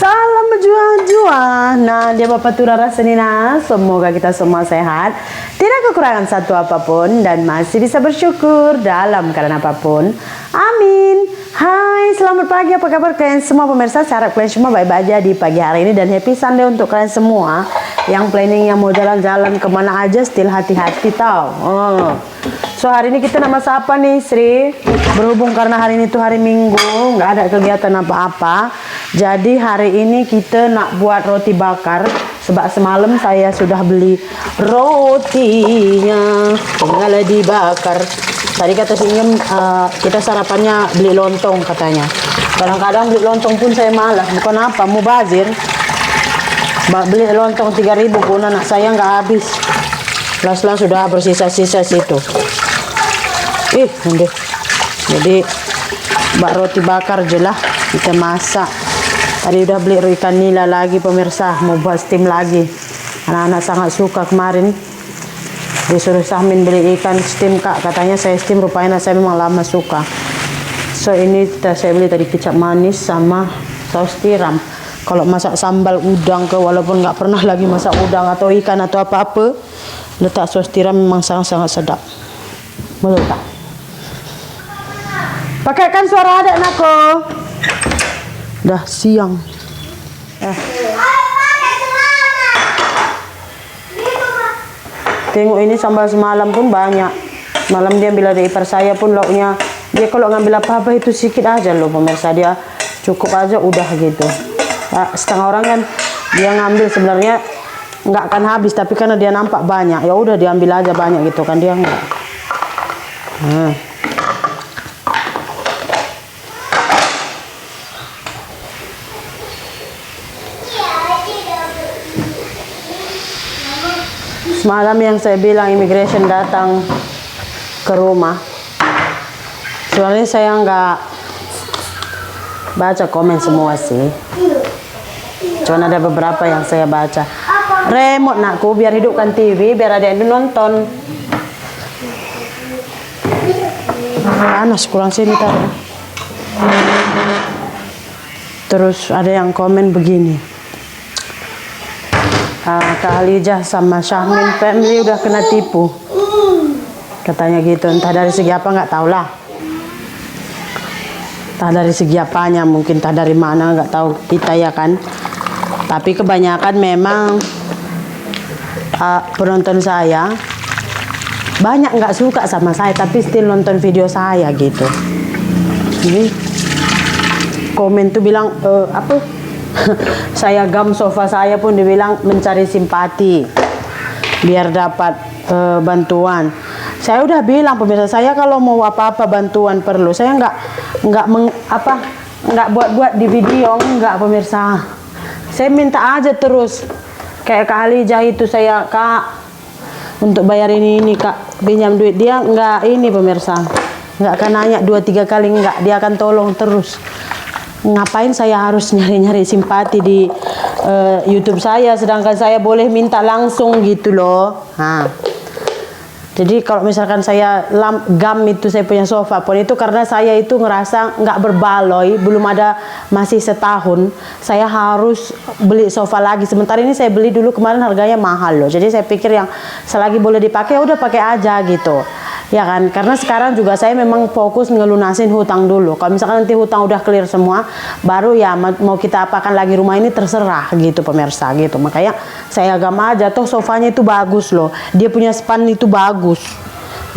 Salam berjuang-juang. Nah, dia Bapak Tura Rasenina. Semoga kita semua sehat, tidak kekurangan satu apapun, dan masih bisa bersyukur dalam keadaan apapun. Amin. Hai, selamat pagi. Apa kabar kalian semua pemirsa? Saya harap kalian semua baik-baik aja di pagi hari ini, dan happy Sunday untuk kalian semua yang planningnya mau jalan-jalan kemana aja. Still hati-hati tau. So hari ini kita nama siapa nih, Sri? Berhubung karena hari ini tuh hari Minggu, nggak ada kegiatan apa-apa. Jadi hari ini kita nak buat roti bakar. Sebab semalam saya sudah beli rotinya, tinggal dibakar. Tadi kata Singem kita sarapannya beli lontong katanya. Kadang-kadang beli lontong pun saya malas. Bukan apa, mau bazir. Beli lontong 3.000 pun anak saya nggak habis. Las-las sudah bersisa-sisa situ. Jadi bak roti bakar je lah kita masak. Tadi udah beli ikan nila lagi pemirsa, mau buat steam lagi. Anak-anak sangat suka kemarin. Disuruh Sahmin beli ikan steam kak, katanya saya steam, rupanya saya memang lama suka. So ini saya beli tadi kecap manis sama saus tiram. Kalau masak sambal udang ke, walaupun nggak pernah lagi masak udang atau ikan atau apa-apa, letak saus tiram memang sangat-sangat sedap. Betul tak? Pakaikan suara adik nako. Dah siang. Tengok ini sambal semalam pun banyak. Malam dia ambil dari ipar saya pun lauknya. Dia kalau ngambil apa-apa itu sedikit aja loh pemirsa. Dia cukup aja udah gitu. Setengah orang kan dia ngambil sebenarnya nggak akan habis, tapi karena dia nampak banyak, ya udah diambil aja banyak gitu kan, dia nggak. Semalam yang saya bilang immigration datang ke rumah, soalnya saya nggak baca komen semua sih, cuma ada beberapa yang saya baca. Remote nakku, biar hidupkan TV, biar ada yang nonton. Panas kurang sini tadi. Terus ada yang komen begini, Kak Halijah sama Syahmin family udah kena tipu, katanya gitu. Entah dari segi apa nggak tahu lah. Entah dari segi apanya, mungkin entah dari mana nggak tahu kita ya kan. Tapi kebanyakan memang penonton saya banyak nggak suka sama saya, tapi still nonton video saya gitu. Jadi komen tuh bilang apa? Saya gam sofa saya pun dibilang mencari simpati biar dapat bantuan. Saya udah bilang pemirsa, saya kalau mau apa-apa bantuan perlu, saya nggak buat-buat di video, nggak pemirsa. Saya minta aja terus. Kayak Kak Halijah itu, saya kak untuk bayar ini kak, pinjam duit. Dia nggak ini pemirsa, nggak akan nanya 2-3 kali, nggak, dia akan tolong terus. Ngapain saya harus nyari-nyari simpati di YouTube saya, sedangkan saya boleh minta langsung gitu loh. Jadi kalau misalkan saya gam itu saya punya sofa pun itu karena saya itu ngerasa nggak berbaloi, belum ada, masih setahun, saya harus beli sofa lagi. Sementara ini saya beli dulu kemarin harganya mahal loh. Jadi saya pikir yang selagi boleh dipakai udah pakai aja gitu. Ya kan, karena sekarang juga saya memang fokus ngelunasin hutang dulu. Kalau misalkan nanti hutang udah clear semua, baru ya mau kita apakan lagi rumah ini terserah gitu pemirsa gitu. Makanya saya agak aja, toh sofanya itu bagus loh, dia punya span itu bagus.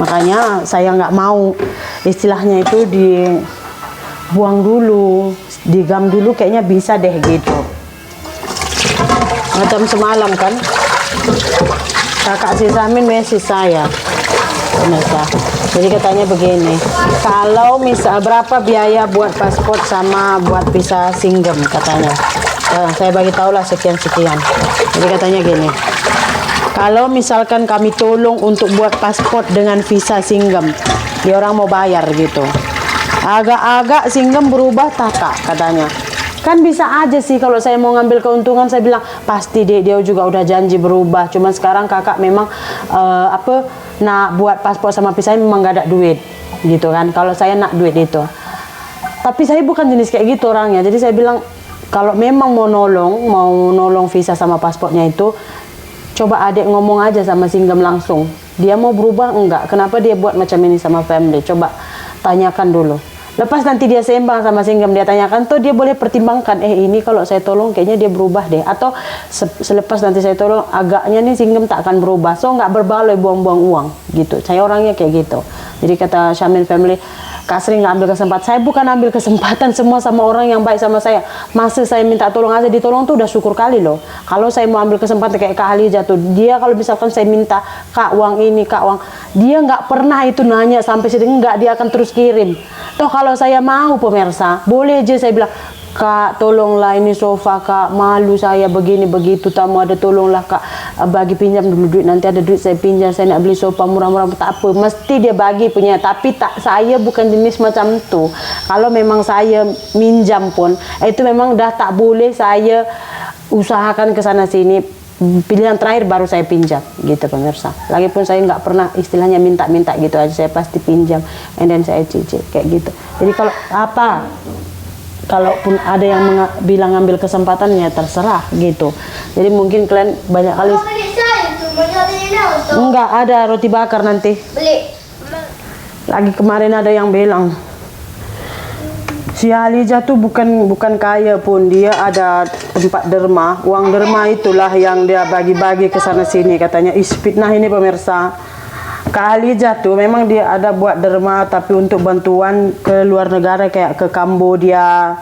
Makanya saya nggak mau istilahnya itu dibuang dulu, digam dulu, kayaknya bisa deh gitu. Macam semalam kan, kakak si Samin message saya. Pemirsa. Jadi katanya begini, kalau misal berapa biaya buat paspor sama buat visa singgem katanya. Saya bagi tahu lah sekian-sekian. Jadi katanya gini, kalau misalkan kami tolong untuk buat paspor dengan visa singgem, dia orang mau bayar gitu. Agak-agak singgem berubah tak katanya. Kan bisa aja sih kalau saya mau ngambil keuntungan, saya bilang pasti dia juga udah janji berubah. Cuman sekarang kakak memang nak buat paspor sama visa memang gak ada duit gitu kan. Kalau saya nak duit itu, tapi saya bukan jenis kayak gitu orangnya. Jadi saya bilang kalau memang mau nolong visa sama paspornya itu, coba adik ngomong aja sama Singgem langsung. Dia mau berubah enggak? Kenapa dia buat macam ini sama family? Coba tanyakan dulu. Lepas nanti dia sembang sama Singgem, dia tanyakan tuh, dia boleh pertimbangkan, ini kalau saya tolong kayaknya dia berubah deh, atau selepas nanti saya tolong agaknya nih Singgem tak akan berubah, so nggak berbaloi buang-buang uang gitu. Saya orangnya kayak gitu. Jadi kata Syamin family, Kak Sri nggak ambil kesempatan. Saya bukan ambil kesempatan semua sama orang yang baik sama saya. Masa saya minta tolong aja ditolong tuh udah syukur kali loh. Kalau saya mau ambil kesempatan kayak Kak Halijah tuh, dia kalau misalkan saya minta, Kak uang ini, Kak uang, dia nggak pernah itu nanya sampai sedang, enggak, dia akan terus kirim. Toh kalau saya mau pemirsa, boleh aja saya bilang, Kak tolonglah ini sofa Kak, malu saya begini begitu, tamu ada, tolonglah Kak bagi pinjam dulu duit, nanti ada duit saya pinjam, saya nak beli sofa murah-murah, tak apa, mesti dia bagi punya. Tapi saya bukan jenis macam itu. Kalau memang saya minjam pun itu memang udah tak boleh saya usahakan ke sana sini, pilihan terakhir baru saya pinjam gitu pemirsa. Lagipun saya nggak pernah istilahnya minta-minta gitu aja, saya pasti pinjam and then saya cicil kayak gitu. Jadi kalau kalaupun ada yang bilang ngambil kesempatan, ya terserah gitu. Jadi mungkin kalian banyak kali enggak ada roti bakar nanti. Beli. Lagi kemarin ada yang bilang si Halijah tuh bukan kaya pun, dia ada tempat derma, uang derma itulah yang dia bagi-bagi ke sana sini katanya. Fitnah ini pemirsa. Kak Halijah tuh memang dia ada buat derma, tapi untuk bantuan ke luar negara kayak ke Kambodia,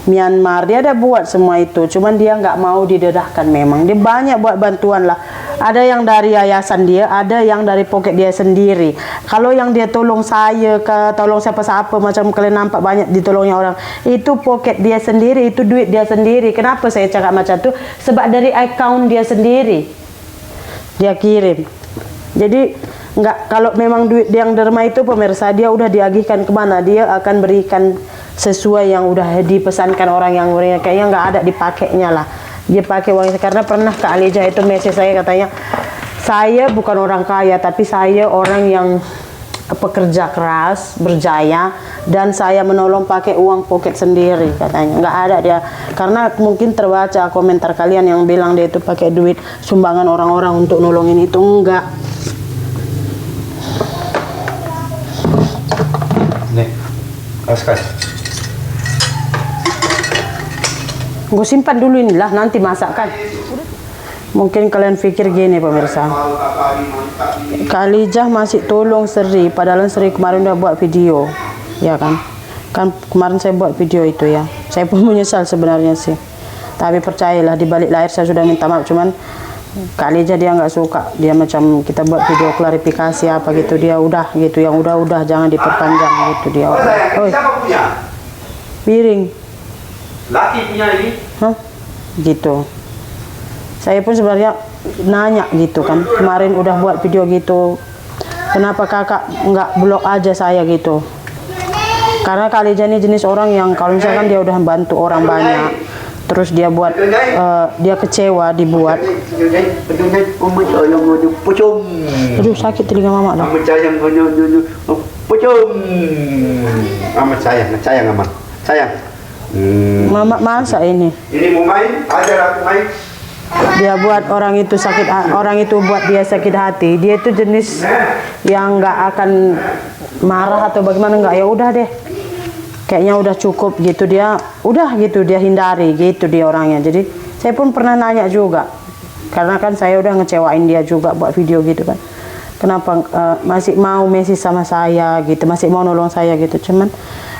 Myanmar, dia ada buat semua itu. Cuman dia nggak mau didedahkan. Memang dia banyak buat bantuan lah. Ada yang dari yayasan dia, ada yang dari poket dia sendiri. Kalau yang dia tolong saya, tolong siapa-siapa macam kalian nampak banyak ditolongnya orang, itu poket dia sendiri, itu duit dia sendiri. Kenapa saya cakap macam itu? Sebab dari account dia sendiri dia kirim. Jadi nggak, kalau memang duit yang derma itu pemirsa, dia udah diagihkan kemana, dia akan berikan sesuai yang udah dipesankan orang yang berikan. Kayaknya nggak ada dipakainya lah, dia pakai uangnya. Karena pernah Kak Halijah itu message saya, katanya saya bukan orang kaya, tapi saya orang yang pekerja keras, berjaya, dan saya menolong pakai uang poket sendiri katanya. Nggak ada dia, karena mungkin terbaca komentar kalian yang bilang dia itu pakai duit sumbangan orang-orang untuk nolongin, itu enggak. Nih, kasih. Gue simpan dulu inilah, nanti masakkan. Mungkin kalian pikir gini pemirsa, Kak Halijah masih tolong Sri, padahal Sri kemarin udah buat video, ya kan? Kan kemarin saya buat video itu ya. Saya pun menyesal sebenarnya sih. Tapi percayalah, di balik layar saya sudah minta maaf. Cuman Kak Halijah dia nggak suka, dia macam kita buat video klarifikasi apa gitu, dia udah gitu, yang udah jangan diperpanjang gitu dia. Oi, piring. Laki punya ini? Hah? Gitu. Saya pun sebenarnya nanya gitu kan, kemarin udah buat video gitu, kenapa kakak nggak blok aja saya gitu? Karena Kak Halijah ini jenis orang yang kalau misalkan dia udah bantu orang banyak, terus dia buat dia kecewa dibuat. Aduh, sakit telinga mama dah. Sayang amat. Sayang. Mama masa ini? Ini mau main, ajar aku main. Dia buat orang itu sakit, orang itu buat dia sakit hati. Dia itu jenis yang nggak akan marah atau bagaimana, nggak, ya udah deh. Kayaknya udah cukup gitu, dia udah gitu, dia hindari gitu dia orangnya. Jadi saya pun pernah nanya juga, karena kan saya udah ngecewain dia juga buat video gitu kan, kenapa masih mau message sama saya gitu, masih mau nolong saya gitu. Cuman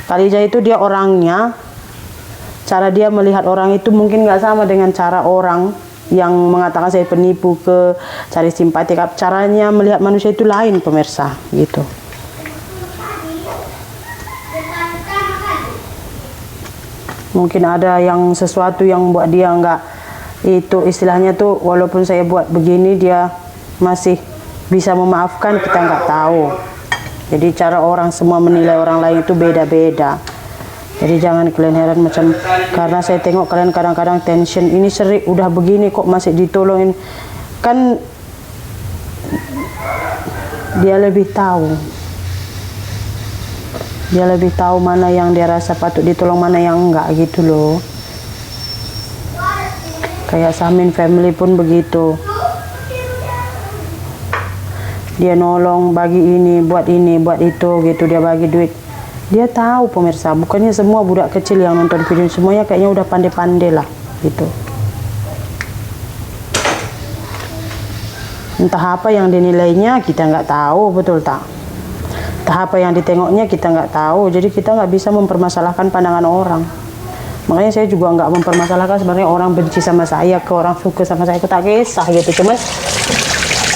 Kak Halijah itu dia orangnya, cara dia melihat orang itu mungkin nggak sama dengan cara orang yang mengatakan saya penipu ke cari simpati. Caranya melihat manusia itu lain pemirsa gitu. Mungkin ada yang sesuatu yang buat dia nggak, itu istilahnya tuh, walaupun saya buat begini dia masih bisa memaafkan, kita nggak tahu. Jadi cara orang semua menilai orang lain itu beda-beda. Jadi jangan kalian heran macam, karena saya tengok kalian kadang-kadang tension, ini Sri udah begini kok masih ditolongin. Kan dia lebih tahu. Dia lebih tahu mana yang dia rasa patut ditolong, mana yang enggak gitu loh. Kayak Samin family pun begitu. Dia nolong, bagi ini, buat itu gitu, dia bagi duit. Dia tahu pemirsa, bukannya semua budak kecil yang nonton video semuanya kayaknya udah pandai-pandai lah gitu. Entah apa yang dinilainya kita nggak tahu, betul tak? Entah apa yang ditengoknya kita nggak tahu, jadi kita nggak bisa mempermasalahkan pandangan orang. Makanya saya juga nggak mempermasalahkan sebenarnya orang benci sama saya, ke orang suka sama saya, aku tak kisah gitu. Cuman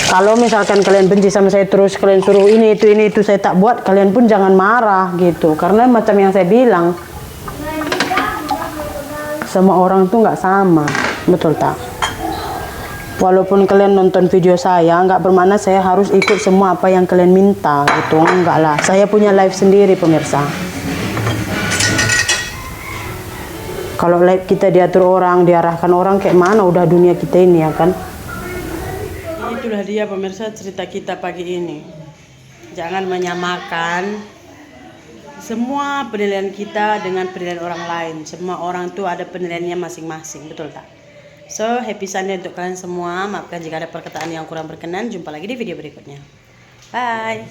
kalau misalkan kalian benci sama saya terus kalian suruh ini itu saya tak buat, kalian pun jangan marah gitu. Karena macam yang saya bilang, semua orang tuh nggak sama, betul tak? Walaupun kalian nonton video saya, nggak bermakna saya harus ikut semua apa yang kalian minta gitu, enggak lah. Saya punya live sendiri pemirsa. Kalau live kita diatur orang, diarahkan orang kayak mana udah dunia kita ini ya kan? Itulah dia pemirsa cerita kita pagi ini. Jangan menyamakan semua penilaian kita dengan penilaian orang lain. Semua orang tuh ada penilaiannya masing-masing, betul tak? So, happy Sunday untuk kalian semua. Maafkan jika ada perkataan yang kurang berkenan. Jumpa lagi di video berikutnya. Bye.